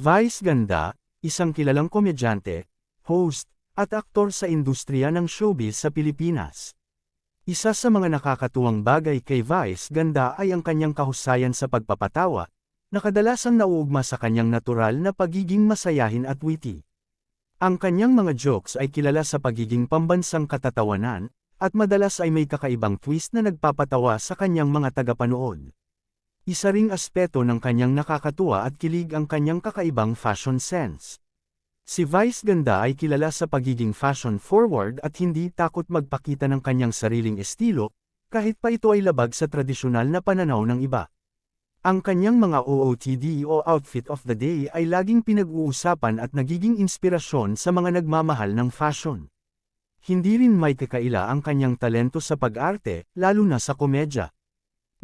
Vice Ganda, isang kilalang komedyante, host, at aktor sa industriya ng showbiz sa Pilipinas. Isa sa mga nakakatuwang bagay kay Vice Ganda ay ang kanyang kahusayan sa pagpapatawa, na kadalasang nauugma sa kanyang natural na pagiging masayahin at witty. Ang kanyang mga jokes ay kilala sa pagiging pambansang katatawanan, at madalas ay may kakaibang twist na nagpapatawa sa kanyang mga tagapanood. Isa ring aspeto ng kanyang nakakatuwa at kilig ang kanyang kakaibang fashion sense. Si Vice Ganda ay kilala sa pagiging fashion-forward at hindi takot magpakita ng kanyang sariling estilo, kahit pa ito ay labag sa tradisyonal na pananaw ng iba. Ang kanyang mga OOTD o Outfit of the Day ay laging pinag-uusapan at nagiging inspirasyon sa mga nagmamahal ng fashion. Hindi rin may kakaila ang kanyang talento sa pag-arte, lalo na sa komedya.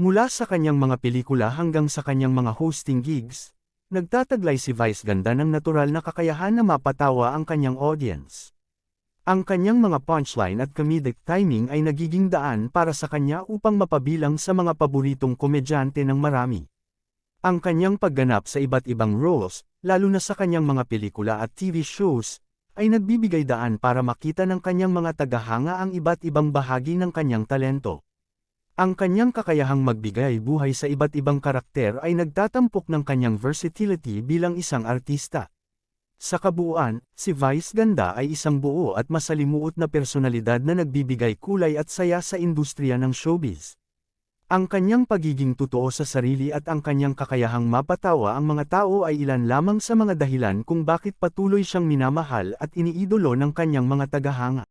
Mula sa kanyang mga pelikula hanggang sa kanyang mga hosting gigs, nagtataglay si Vice Ganda ng natural na kakayahan na mapatawa ang kanyang audience. Ang kanyang mga punchline at comedic timing ay nagiging daan para sa kanya upang mapabilang sa mga paboritong komedyante ng marami. Ang kanyang pagganap sa iba't ibang roles, lalo na sa kanyang mga pelikula at TV shows, ay nagbibigay daan para makita ng kanyang mga tagahanga ang iba't ibang bahagi ng kanyang talento. Ang kanyang kakayahang magbigay buhay sa iba't ibang karakter ay nagtatampok ng kanyang versatility bilang isang artista. Sa kabuuan, si Vice Ganda ay isang buo at masalimuot na personalidad na nagbibigay kulay at saya sa industriya ng showbiz. Ang kanyang pagiging totoo sa sarili at ang kanyang kakayahang mapatawa ang mga tao ay ilan lamang sa mga dahilan kung bakit patuloy siyang minamahal at iniidolo ng kanyang mga tagahanga.